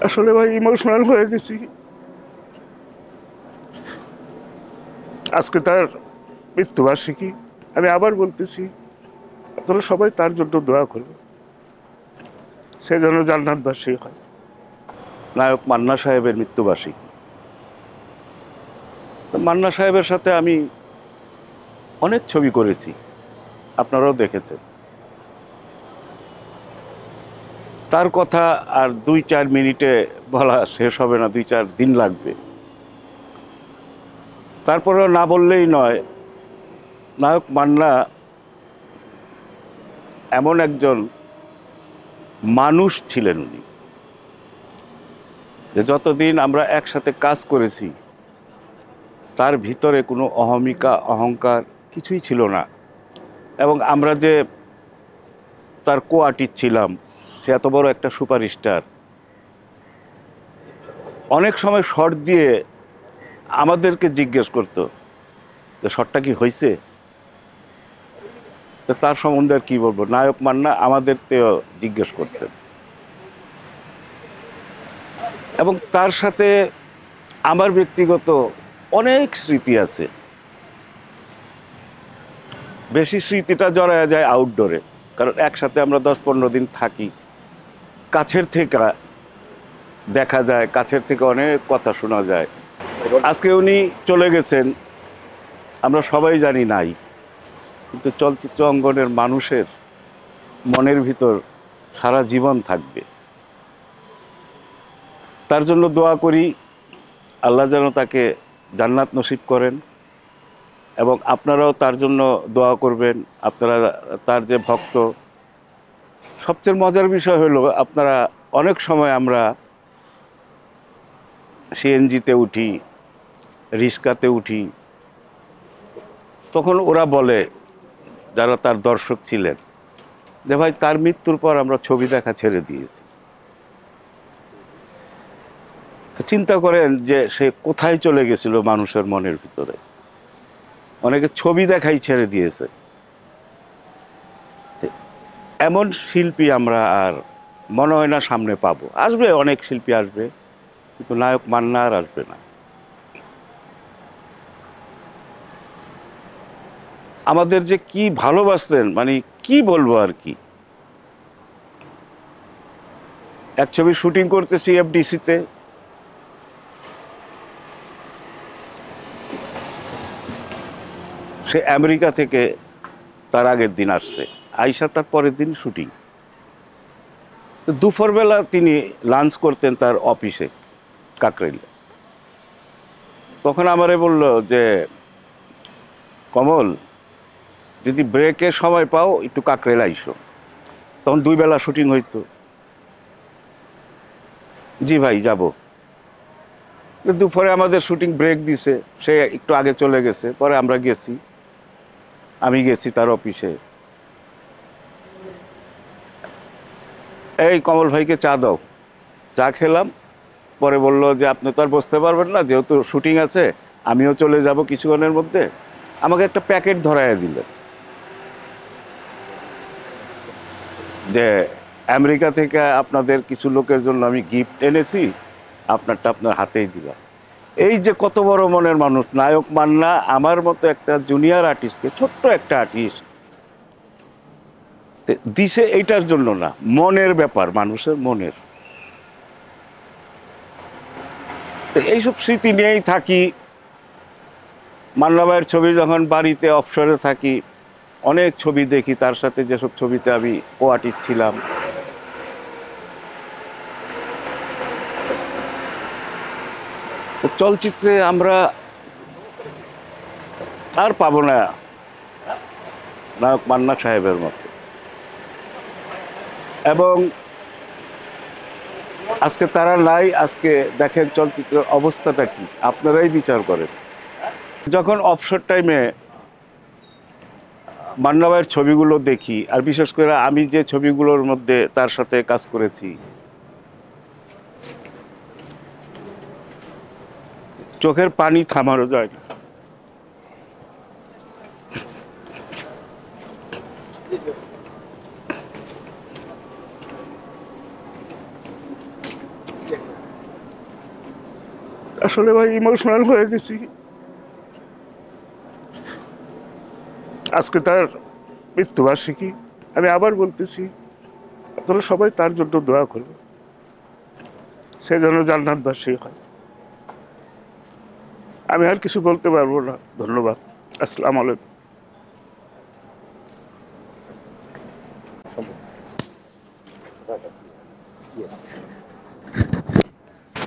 আসলে ভাই ইমোশনাল হয়ে গেছি। আজকে তার মৃত্যুবার্ষিকী। আমি আবার বলতেছি, আপনারা সবাই তার জন্য দোয়া করবেন, সে যেন জান্নাতবাসী হয়। নায়ক মান্না সাহেবের মৃত্যুবার্ষিকী। মান্না সাহেবের সাথে আমি অনেক ছবি করেছি, আপনারাও দেখেছেন। তার কথা আর 2-4 মিনিটে বলা শেষ হবে না, 2-4 দিন লাগবে। তারপরেও না বললেই নয়, নায়ক মান্না এমন একজন মানুষ ছিলেন উনি, যে যতদিন আমরা একসাথে কাজ করেছি তার ভিতরে কোনো অহমিকা অহংকার কিছুই ছিল না। এবং আমরা যে তার কো আর্টিস্ট ছিলাম, সে এত বড় একটা সুপারস্টার, অনেক সময় শর্ট দিয়ে আমাদেরকে জিজ্ঞেস করতো যে শর্টটা কি হয়েছে। তো তার সম্বন্ধে আর কী বলবো, নায়ক মান্না আমাদেরকেও জিজ্ঞেস করতেন। এবং তার সাথে আমার ব্যক্তিগত অনেক স্মৃতি আছে। বেশি স্মৃতিটা জড়ায় যায় আউটডোরে, কারণ একসাথে আমরা 10-15 দিন থাকি, কাছের থেকে দেখা যায়, কাছের থেকে অনেক কথা শোনা যায়। আজকে উনি চলে গেছেন, আমরা সবাই জানি নাই, কিন্তু চলচ্চিত্র অঙ্গনের মানুষের মনের ভিতর সারা জীবন থাকবে। তার জন্য দোয়া করি, আল্লাহ যেন তাকে জান্নাত নসিব করেন। এবং আপনারাও তার জন্য দোয়া করবেন। আপনারা তার যে ভক্ত। সবচেয়ে মজার বিষয় হলো, আপনারা অনেক সময় আমরা সিএনজিতে উঠি, রিক্সাতে উঠি, তখন ওরা বলে, যারা তার দর্শক ছিলেন, যে ভাই তার মৃত্যুর পর আমরা ছবি দেখা ছেড়ে দিয়েছি। চিন্তা করেন যে সে কোথায় চলে গেছিল মানুষের মনের ভিতরে। অনেকে ছবি দেখাই ছেড়ে দিয়েছে। এমন শিল্পী আমরা আর মনে হয় না সামনে পাবো। আসবে, অনেক শিল্পী আসবে, কিন্তু নায়ক মান্না আর আসবে না। আমাদের যে কি ভালোবাসতেন, মানে কি বলবো আর কি। এক ছবি শুটিং করতেছি এফডিসিতে, সে আমেরিকা থেকে তার আগের দিন আসছে, আইসা তার পরের দিন শুটিং। তো দুপুরবেলা তিনি লাঞ্চ করতেন তার অফিসে কাকরাইলে। তখন আমারে বলল যে, কমল, যদি ব্রেকের সময় পাও একটু কাকরাইল আইসো। তখন 2 বেলা শুটিং হইতো। জি ভাই, যাব। দুপুরে আমাদের শুটিং ব্রেক দিছে, সে একটু আগে চলে গেছে, পরে আমরা গেছি, আমি গেছি তার অফিসে। এই কমল ভাইকে চা দাও। চা খেলাম। পরে বলল যে, আপনি তো আর বসতে পারবেন না, যেহেতু শুটিং আছে, আমিও চলে যাব কিছুক্ষণের মধ্যে। আমাকে একটা প্যাকেট ধরাইয়া দিলেন, যে আমেরিকা থেকে আপনাদের কিছু লোকের জন্য আমি গিফট এনেছি, আপনারটা আপনার হাতেই দিলাম। এই যে কত বড় মনের মানুষ নায়ক মান্না, আমার মতো একটা জুনিয়র আর্টিস্টকে, ছোট্ট একটা আর্টিস্ট দিছে, এইটার জন্য না, মনের ব্যাপার, মানুষের মনের। এইসব স্মৃতি নিয়েই থাকি। মান্না ভাইয়ের ছবি যখন বাড়িতে অবসরে থাকি, অনেক ছবি দেখি তার সাথে, যেসব ছবিতে আমি কো আর্টিস্ট ছিলাম। চলচ্চিত্রে আমরা আর পাবো না নায়ক মান্না সাহেবের মতো। এবং আজকে তারা নাই। আজকে দেখেন চলচ্চিত্রের অবস্থাটা কি, আপনারাই বিচার করেন। যখন অবসর টাইমে মান্না ভাইয়ের ছবিগুলো দেখি, আর বিশেষ করে আমি যে ছবিগুলোর মধ্যে তার সাথে কাজ করেছি, চোখের পানি থামানো যায় না। আসলে ভাই ইমোশনাল হয়ে গেছি। আজকে তার মৃত্যুবার্ষিকী। আমি আবার বলতেছি, আপনারা সবাই তার জন্য দোয়া করবেন, সে যেন জান্নাতবাসী হয়। আমি আর কিছু বলতে পারবো না। ধন্যবাদ। আসসালামু আলাইকুম।